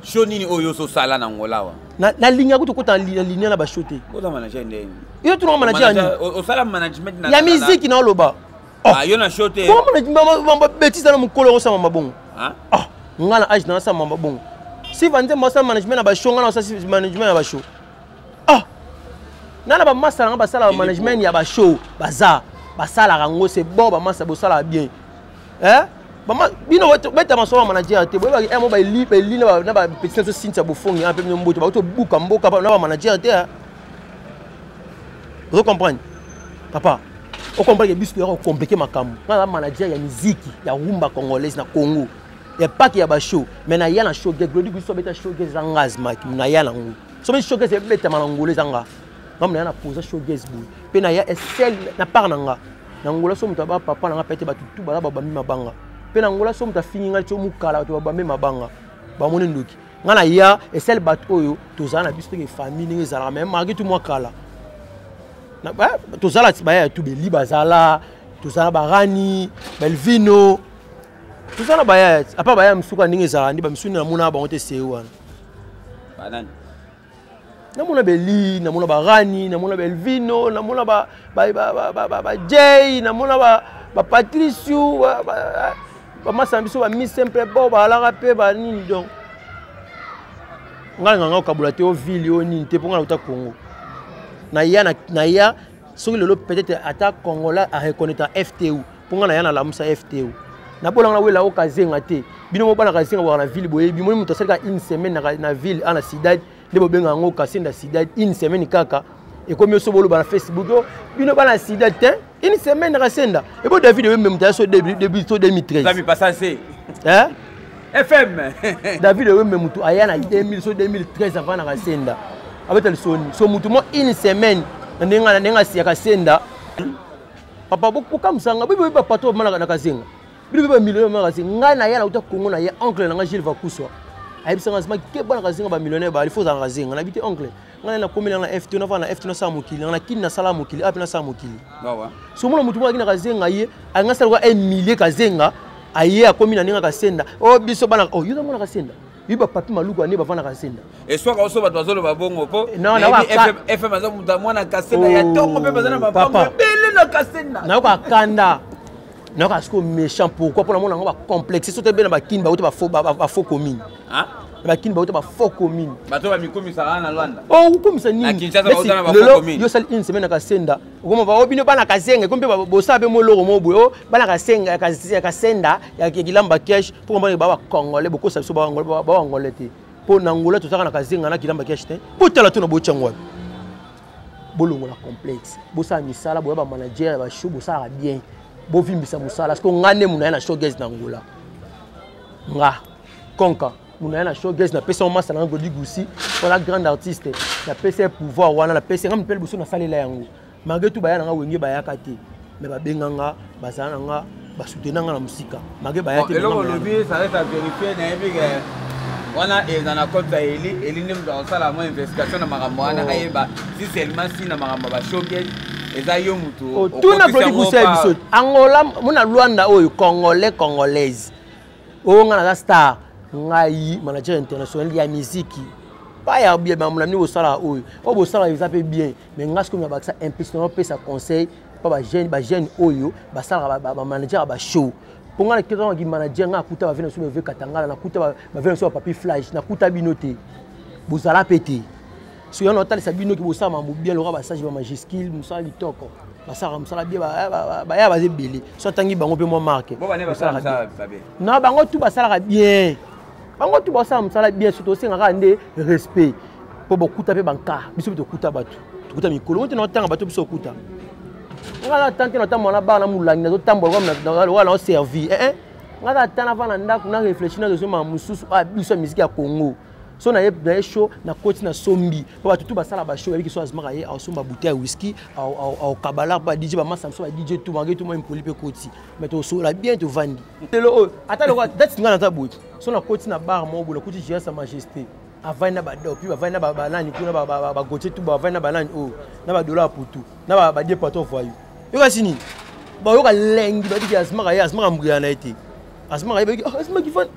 show nini oyo so sala na ngola wa na ligne ko to kota ligne na ba shoté oza manager ndeni yo tu no manager ni o sala management na ya musique na loba ah yo na shoté ko management bêtise na mukolo ko sama mabongo ah ngana age na sama mabongo si vande mo sa management na ba show ngana sa management na ba show nana ba massa na ba sala management ya ba show baza ba sala rango c'est bon ba massa bo sala bien Bama bino beta masoma manager te boba emo ba li na ba petit so sinta bofongi un peu mboto ba to buka mboka na ba manager te vous comprenez papa on comprend que biso ya compliquer makambo na manager ya musique ya rumba congolaise na Congo ya pas ya ba show mais na ya na show get glodi biso beta show get zangaz mak na ya na ngo so be show get beta malangolais zanga ngam na poser show get boy pe na ya sel na par nanga na ngola so mutaba papa na pete ba tutu ba ba mi mabanga pena ngola so muta fini ngali to mukala to ba me mabanga ba moni ndoki ngana ya esel bat oyo tozana biso ke famille ngi zala même magi tout moi kala na ba tozala ba ya tout be libazala tozala barani belvino tozala ba ya apa ba ya msuka ngi zala ndi ba msuni na mona ba onte sewana banani na mona beli na mona barani na mona belvino na mona ba jay na mona ba patricio ba masambiso ba mi simple bo ba la rapé ba nini donc ngala nganga kabula te o ville o nini te ponga uta Congo na ya soki lelo peut-être ata Congolais a reconnaître FTU ponga na ya na la musa FTU na bolanga wela o kazenga te bino mo bana kazenga wa na ville boye bi mo muto salika une semaine na ville ana Sidad de bo benga ngo kasenda Sidad une semaine kaka et comme so bolo ba Facebook bino bana Sidad te une semaine rasenda et bon David we même taso début 2013 ça mi passe c'est FM David we même tout ayana 2013 avant na rasenda avec le son so mutu mo une semaine nenga siya kasenda papa beaucoup comme ça bibi ba pato mana na kazenga bibi ba millionnaire mana kazenga ngana yana uta Congo na ya oncle na Gilles Vakuswa ayibisanga zima ke bana kazenga ba millionnaire ba il faut za kazenga na bité oncle ngana na komela na FT na na FT na sa mokili na kini na sala mokili api na sa mokili wawa so mona mutu mwana kina kazenga ye anga sala kwa 1 million kazenga aye akomina ninga kasenda o biso bana o yuza mwana kasenda yiba papi maluko ane bavana kasenda et soit ka oso bato bazolo babongo po non na FM aza muta mwana kasenda ya tongo pe bazana babongo bele na kasenda na ko akanda na ko asko méchant pourquoi pour mona ngo ba complexe so te bena ba kin ba uta ba faux commune hein ba kin ba uta ba faux commune bato ba mikomisa na Rwanda oh ukomisa nini na Kinshasa ba uta na ba faux commune yo sali une semaine na kasenda ukoma ba obino bana kazenga kombe ba bosabe mo loro mo boyo bana kasenga kasenda ya kilamba cash pour mbona ba Congolais boko sabiso ba Congolais te po na ngola to saka na kazenga na kilamba cash te botala to na bochango bolongo la complexe bosa misala boya ba manager ba show bosa bien bo vimbisa musala parce que ngane muna na showcase na ngola nga konka muna na showcase na pesa masa na ngodi gusi wala grand artiste na pesa pouvoir wana na pesa ngam pele boso na salela yango malgré tout baya nga wenge baya kate mais ba benganga bazana nga ba soutenanga na musika malgré baya te eloko lobi ça reste à vérifier na ebiga wana ezana kota eli ndem za sala mo investigation na makambo wana ayeba si seulement si na makambo ba showcase eza yo mutu tuna brodi kuseba biso Angola muna Rwanda oyo congolaise o nga na star ngai manager international ya musique pas ya bien mamuna ni osala oyo o bo sala eza pe bien mais nga sko ngaba ça impressionnement pe ça conseil pas ba jeune oyo ba sala ba manager ba show ponga na kizo ngi manager nga kuta ba vena so me katangala na kuta ba vena so papier flash na kuta binote bozala pété si on entend ça bino ki bosala mambo bien lora ba sage ba majiskil musala bitoko basala musala bien ba ya baze belé so tangi bango pe mo marque bo bane basala ça babe non bango tout basala bien bango tout basala musala bien surtout senga ka ndé respect po bokuta pe banka biso to kuta batu tukuta mikolo on tena tanga batu biso kuta ngala tante na tamona ba na mulangi na tambola comme na servi ngala tana va na ndako na réfléchir na zo ma mususu a biso musique ya Congo so na ye show na koti na sombi po ba tutu basala ba show avec so azmaka ye au somba bouteille whisky au kabala ba DJ ba massa so ba DJ tout malgré tout moi impoli pe koti mais to so la bien to vandi telo ata lo that's ngana ta bout so na koti na bar mo bo na koti jia sa majesté avana ba do puis avana ba lani kuna ba goche tout ba avana ba lani o na ba dollar pour tout na ba die pato voyou yo ka sini ba yo ka lengi ba DJ azmaka ye azmaka mbuyana été azmaka ye ba azmaka ki fan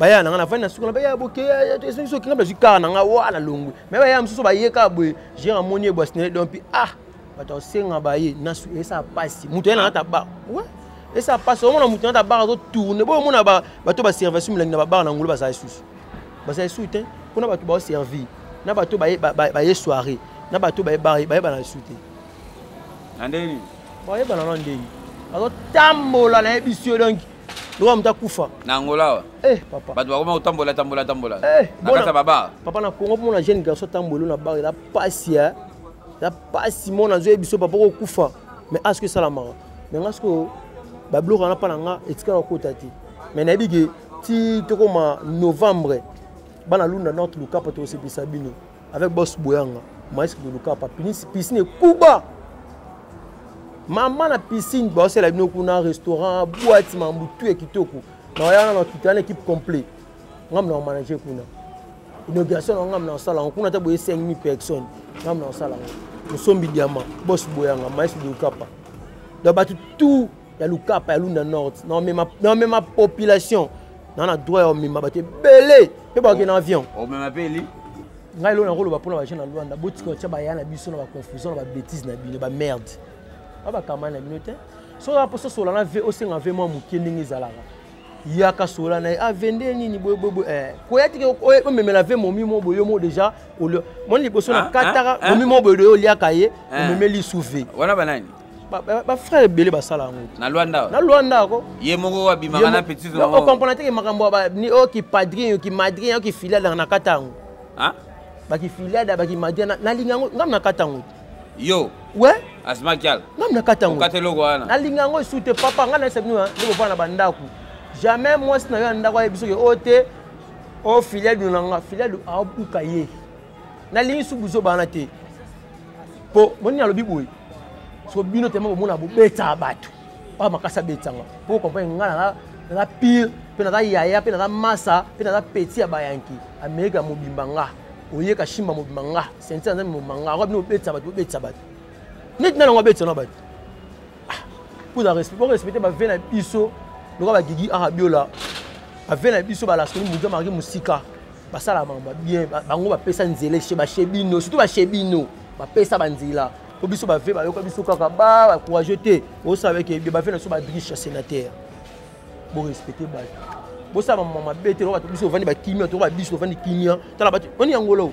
baya na fani na suka na baya boke to so kinga bazu ka na nga wa na longu mais baya msusu ba yeka boy j'ai amoni boss ne donc ah bato senga baye na su esa passe muto na ta ba ouais esa passe on na muto na ta ba zo tourner bo mona ba bato ba service mulangi na ba na ngulu ba sa susu ba sa susu te kuna bato ba servir na bato ba ye soirée na bato ba na suite andeni ba na ndeni azo tambola na ebisio donc Loa mta kufa. Na Angola. Papa. Bato bakoma utambola. Na kasa baba. Papa na Congo mona jeune garçon tambolo na bar la passia. La passi mona zo biso papa ko kufa. Mais est-ce que ça la mara? Mais est-ce que bablo kana pa nga etika ko tati. Mais na bige ti to koma novembre. Bana lunda notre luka pa to se bisabino avec boss Boyanga. Maître de luka pa piscine Kuba. Maman na piscine, bosse la bino kuna restaurant, boîte mambutu et kitoko. Na yana na kitana équipe complet. Ngam na manager kuna. Inauguration ngam na sala, kuna ta boye 5000 personnes. Ngam na sala. Nous sommes diamant, boss Boyanga, maître de Lukapa. Da batu tout ya Lukapa ya Lunda Nord. Non mais ma population. Na na droit au mima baté belé. Pe ba na avion. O même appeli. Ngai lo na rolo ba pona ba chena Luanda, botiko tcha ba yana biso na ba confusion na ba bêtise na bino ba merde. Aba kamana minute so la poso sola na ve osenga ve mo mukendingi zalaka yaka sola na a vende nini boy ko yati ko memela ve momi mo boyo mo déjà mon liboso na katara momi mo boyo liaka ye memeli souve wana banani ba frère belé ba sala ngo na Luanda ko ye moko wa bimanga na petit zo o comprendre que makambo ba ni o ki padrin ki madrin o ki filiale na katango ba ki filiale ba ki madrin na lingango ngam na katango yo ouais asma kial ngam na katango katelo ko wana na lingango soute papa ngana sebnu ndiko fana bandaku jamais moi sina yo ndako ya biso ke ote o filiale du nanga filiale a buka ye na lingi su buzo bana te po moni alobi boy so bino te mo mona bo beta batu pa makasa betanga po comprendre ngana na pire pe na yaya pe na masa pe na petit ya bayanki amerika mobimbanga oye ka shimba mobimanga sentia nzambe mobimanga ko bino betsa batu net na ngo betsa na batu pour respecter ba vena biso loka ba gigi arabiola ba vena biso ba la soni muzo marki musika ba sala mamba bien bango ba pesa nzele chez ba chebino surtout ba chebino ba pesa banzila ko biso ba ve ba yoka biso kaka ba courage te o savait que ba vena so ba riche sénateur pour respecter ba bosa mama bete lo biso vandi ba kimia to ba biso vandi kimia tala ba oni angolo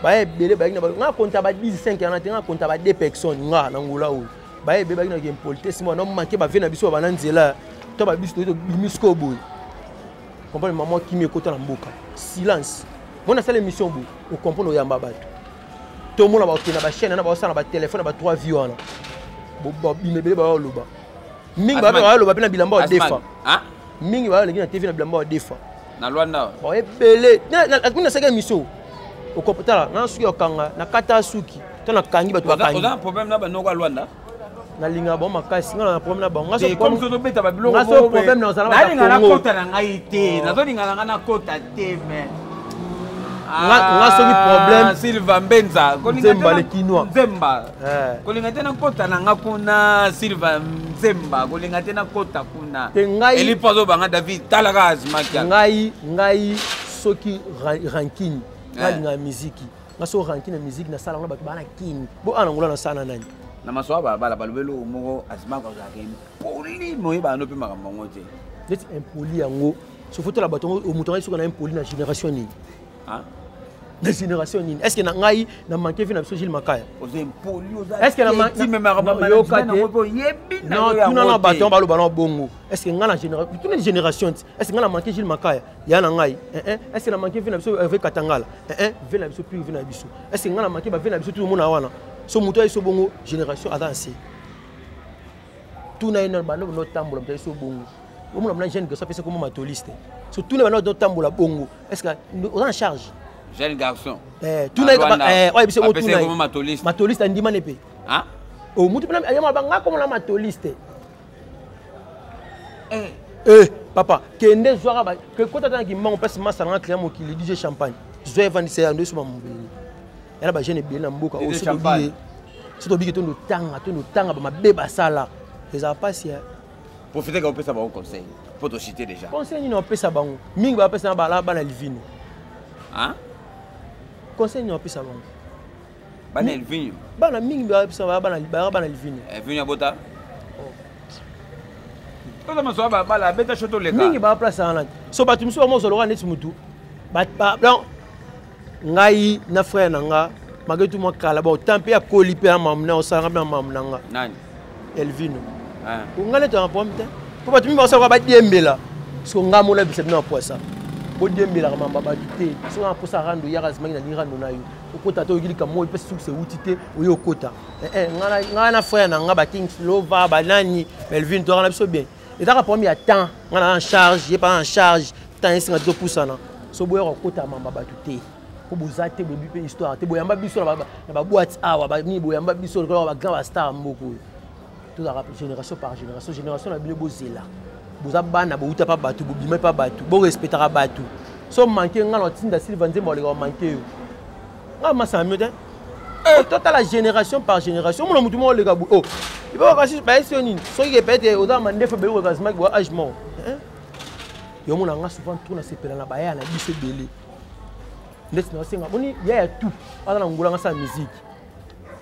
ba e belé ba nga konta ba 15 na nga konta ba 2 personnes nga na ngola o ba e be ba na ke politesse mo na manke ba vena biso ba na nzela to ba biso to bimisko boy comprendre maman kimia kota na mboka silence mona sala émission bo o comprendre o yamba bato to mona ba okina ba chaîne na ba osana ba téléphone ba 3 vues wana bo bimebele ba loba mingi ba loba pe na bilamba o defa mingi ba leki na TV na bilamba wa defa na Luanda ba ebele na saka émission o kopotala na suki okanga na kata suki to na kangi bato bakangi oza problème na banoko Luanda na linga ba makasi ngana na problème na ba ngaso comme so beta ba biloko ngaso problème na ozala ba linga na kota na ngai te nazo linga na kota te mais ngaso ki problème Silva Mbenza ko linga le kinwa Nzemba ko linga tena kota na ngakuna Silva Nzemba ko linga tena kota kuna eli pazo banga David talaga azmakia ngai soki ranking ngalinga musique ngaso ranking na musique na sala ngaba bana king bo ana ngula na sana nani na maswaba bala balobelo moko azmaka za ke poli moye ba no pe makambo ngote net impoli yango so foto la bato o mutonga suka na impoli na génération ni na génération nini est-ce que na ngai na manqué vina biso Gilles Makaya est-ce que na manqué même non tu na baton balo balo bongo est-ce que ngana génération toute une génération est-ce que ngana manqué Gilles Makaya ya na ngai est-ce que na manqué vina biso avec Katangala vina biso plus vina biso est-ce que ngana manqué ba vina biso tout le monde wana so muto iso bongo génération avancée tout na ina bano no tambola mta iso bongo o mona na jeune que ça fait comme matoliste so tout na bano do tambola bongo est-ce que on en charge jeune garçon tout na ouais biso tout na matoliste andima nepe o mutu na ayama banga comme la matoliste papa kende zoara ba que kota tana ki mango pesa masa na client mo ki le DJ champagne zoe vandise ando so mambeli era ba jeune bien na mboka o so to biye to no tanga ba mabeba sala eza pas si profiter ka opesa ba conseil pour te citer déjà. Conseil ni on peut ça bango. Mingi ba pesa ba la ba na livino. Hein? Conseil ni on peut ça bango. Ba na livino. Ba na mingi ba pesa ba na livino. Livino bota. Tout ma soa ba la beta choto le mingi ba place ana. So ba tumso ba mo so lora neti mutu. Ba donc ngai na frère nanga magetu mo kala ba tampe ya kolipe ya mamna o sanga ba mamna nga. Nani? Elvino. Ah. Ngale to en pomme te. Pour pas tu me passer ba diembela. So ngamo la bise na poisa. Bo diembela ka mamba ba te. So na posa rando ya razmangi na lirando na yo. Okota to gili ka mo pe su se utite oyo kota. Ngana na frère nanga ba King Slova ba nani Elvino to na biso bien. Et dans le premier temps, on a en charge, j'ai pas en charge, tant que 2%. So boya okota mamba ba tuté. Ko bozate bo bipe histoire, te boyamba biso na ba boîte awa ba ni boyamba biso ko ba grand star mboko. Tout la génération par génération na bino bozela. Boza bana bo uta pa batu, bo bima pa batu, bo respectera batu. So manquer ngalo tinda Sylvain Nzembo le manquer. Nga masa mieux toute la génération par génération, mon mutumo le gabu. Oh, il va passer ba sioni. So il répète au dans mande fe be o gazma go âge mort. Yo mon nga souvent tourna sepela na ba ya na biso belé. Ndesi na senga boni ya tout. Ala na ngula nga sa musique.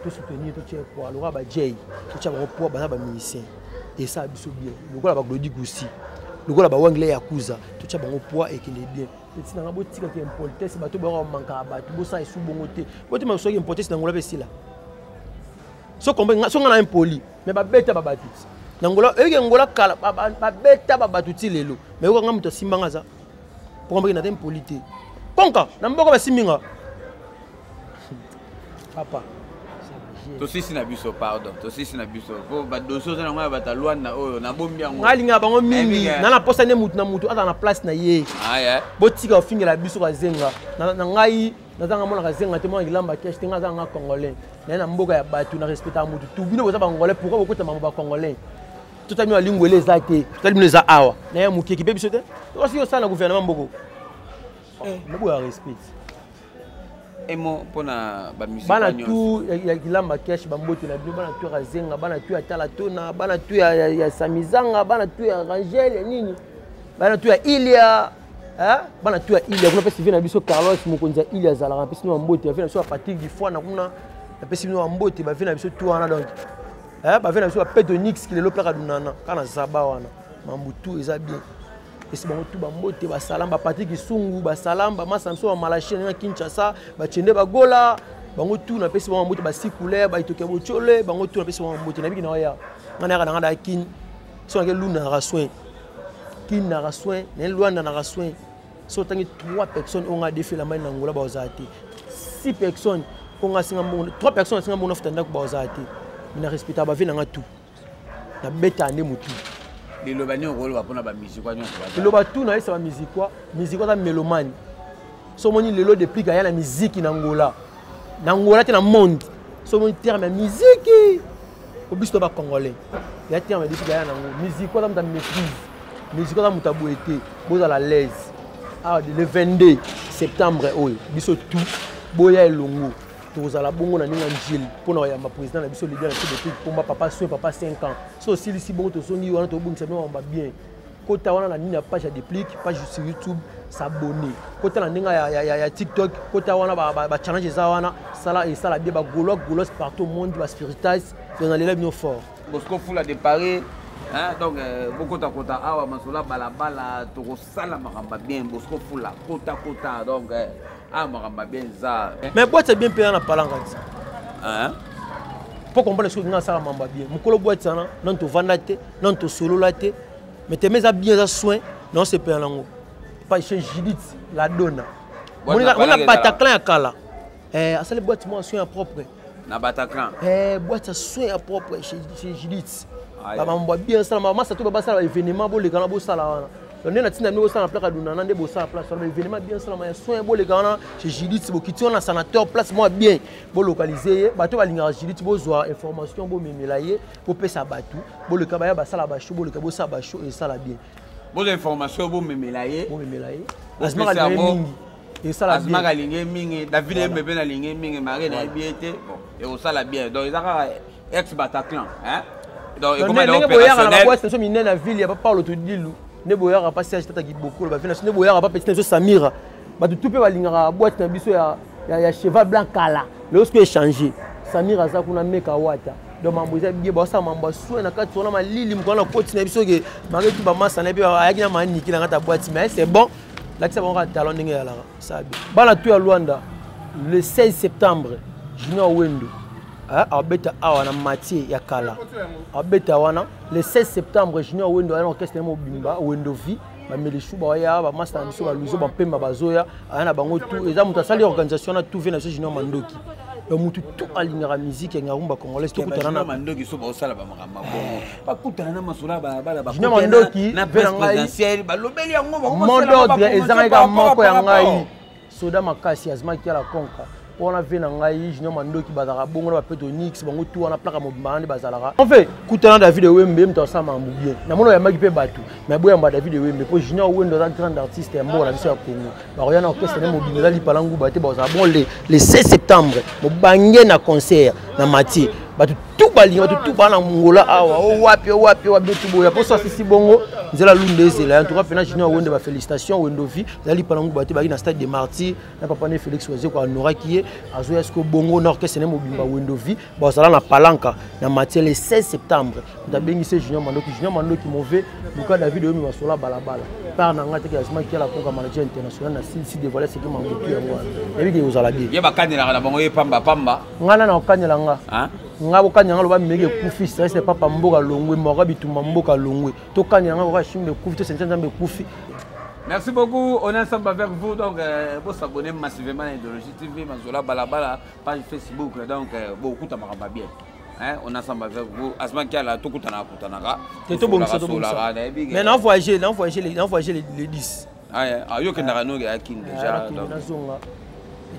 Tout soutenir tout tient quoi. Le roi ba Jay, tout tient ba ba ba musicien. Et ça biso bien. Le gola ba Glody Goussi. Le gola ba Wangle Yakuza, tout tient ba poids et qu'il est bien. Petit na bo tika ki impolitesse ba to ba manka ba to bo sa isu bongote. Bo te ma so ki impolitesse na ngola be sila. So kombe so ngana impoli, mais ba beta ba batuti. Na ngola e ngola kala ba beta ba batuti lelo. Mais ko ngamuto simbanga za. Pour kombe na impolité. Konka, na mboko ba siminga. Papa. Tosi na biso pardon. Tosi na biso. Ko ba doso na ngwa ba talwa na oyo na bombi yango. Ngalinga bango mingi. Na na posa ne mutu na mutu ata na place na ye. Ah yeah. Botika ofingela biso ka zenga. Na ngai na zanga mona ka zenga te mo ngilamba cash te ngaza nga congolais. Na mboka ya batu na respecta mutu. Tu bino boza ba congolais pourquoi bokota mamba congolais. Tout ami lingwele zate. Tout ami za awa. Na ya muki ki biso te. To si yo sana gouvernement mboko. Mboko ya respect. Emo pona ba musique bana tu ya kilamba cash bambote na bino bana tu ya zenga bana tu ya tala tona bana tu ya samizanga bana tu ya Rangel nini bana tu ya Ilia bana tu ya Ilia kuna pesi vina biso Carlos mokonza Ilia zalaka pesi no mbote ya vina biso Patrick Difona kuna pesi no mbote ba vina biso tu wana donc ba vina biso Pedonix ki le loplaka dunana kana zaba wana mambutu eza bien. Et c'est bon tout bambote ba salamba Patrick Isungu ba salamba masamso wa Malachi na Kinshasa ba chende ba gola bango tout na pesi bambote ba sikule ba itoke bo chole bango tout na pesi bambote na biki na ya ngana ngana da kin so ngel luna ra soin kin na ra soin ne luanda na ra soin so tangi 3 personnes on a défait la main na ngola ba ozati 6 personnes on a singa monde 3 personnes singa monde ofutanda ko ba ozati mina respecta ba vina nga tout na beta ande mutu. Les lobani au rôle pour la musique quoi. Le batou na ça musique quoi ça mélomane. So moni lelo depuis qu'il y a la musique en Angola. Na Angola c'est dans monde. So moni terme musique. Au biso ba congolais. Il y a terme depuis qu'il y a na musique quoi dans ta maîtrise. Musique quoi dans mutabouete. Boza la l'aise. Ah le 22 septembre oyo biso tout boya elongo. Tozala bongo na ninga njili pona ya ma président na biso leader na depuis pour papa soin papa 5 ans so si si bongo to soni wana to bungisa no ba bien kota wana na nina page ya déplique page sur YouTube s'abonner kota na ninga ya TikTok kota wana ba challenge za wana sala et sala bien ba golos partout au monde ba spiritas dans les lèvres fort Bosco Fula de Paris hein donc beaucoup ta kota awa masola balabala to sala makamba bien Bosco Fula kota donc ah makamba bien ça mais boîte c'est bien payé na palanga hein pour comprendre ce que nga sala mamba bien mukolo boîte sana non to vanda te non to solo la te mais te mets bien za soin non c'est payé nango pas chez Judith la donna on a Bataclan ya kala asale boîte moi soin propre na Bataclan boîte soin propre chez Judith ba mamba bien sala mama sa to ba sala événement bo le kana bo sala wana on a tina nous na plaque dunana nde bo sala place sur l'événement bien sala ma soin bo le kana chez Judith bo kiti on a sénateur place moi bien bo localiser bato ba linga Judith bo zo information bo memelaye bo pesa batu bo le kabaya ba sala ba show bo le kabo sa ba show et sala bien bo information bo memelaye azma ka mingi et sala bien azma ka linga mingi David mbebe na linga mingi mari na biete bon et au sala bien donc ils a ex Bataclan hein donc comment opérationnel boîte c'est minene na ville ya pas parle to dilu ne boyaka pas Serge Tata Kiboko ba fina ne boyaka pas petit so Samira ba tout pe balingaka boîte na biso ya cheval blanc kala lorsque échanger Samira za kuna meka wata donc mamboza biye ba sa mambo so na kati ona malili mkona koti na biso ke maretu ba masa na pe ayaki na maniki na ngata boîte mais c'est bon là que ça va talon ndenge ya la sabi bana tu ya Luanda le 16 septembre Junior Wendo abeta awa na Mathieu ya kala abeta wana le 16 septembre Junior Wendo ana orchestre mobimba Wendo Vi ba melishu ba ya ba master na biso ba luzo ba pemba bazoya ana bango tout eza mutu asali organisation na tout vient na Junior Mandoki donc mutu tout alingara musique ya rumba congolaise tout kutana na Mandoki so ba osala ba makamba bongo ba kutana na masula ba ba Junior Mandoki na présidentiel ba lobeli yango ba mon ordre ezanga ka moko ya ngai soda makasi azma ki ala konka on a vu Nangaï, Junior Mandoki bazara bongo na Petonix bango tout on a plaque mobimba ne bazalaka en fait kutana David Wembe mto sama mbien na mono ya maki pe batu mais boya mba David Wembe pour Junior Wendo dans grand artiste ya mbo na biso ya Congo ba roya na orchestre na mobimba li palangu bate bazara bon le 16 septembre mo bangé na concert na Mati batu tout balinga batu tout bana Mongola awa wapi tout boya pour ça si bongo nzela lunde zela en tout cas pena Junior Wendo ba félicitations Wendo Vi li palangu bate ba na stade de Martyrs na papa ne Félix Oze ko Nora qui est azo esko bongo na orchestre na mobimba Wendo Vi bazala na palanka na Mati le 16 septembre ndabengi se Junior Mandoki mauvais Luka David Wembe masola balabala par na ngata ki asma ki ala ko manager international na si dévoiler ce que mangotu yango et bien aux alabie ye bakanyela na bango ye pamba ngana na okanyela nga nga bokanyanga loba mege kufi c'est papa mboka longwe moko bituma mboka longwe to kanyanga ko shimbe kufi to senza mbe kufi. Merci beaucoup, on est ensemble avec vous, donc vous s'abonnez massivement à Idéologie TV, Mazola Balabala, page Facebook, donc beaucoup de bien. On est ensemble avec vous, Asma Kiala, tout Koutana Koutanara. C'est tout bon, c'est tout bon. Mais non, voyager les 10. Ah, yo kendarano ya king déjà.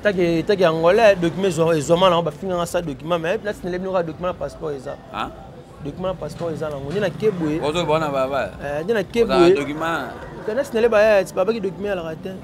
Itaki angolais document zoma na ba finga sa document mais là c'est le document passeport eza. Document passeport eza na ngoni na kebwe. Ozo bona baba. Ni na kebwe. Document. Kana sinele ba ya c'est pas qui document à la ratin.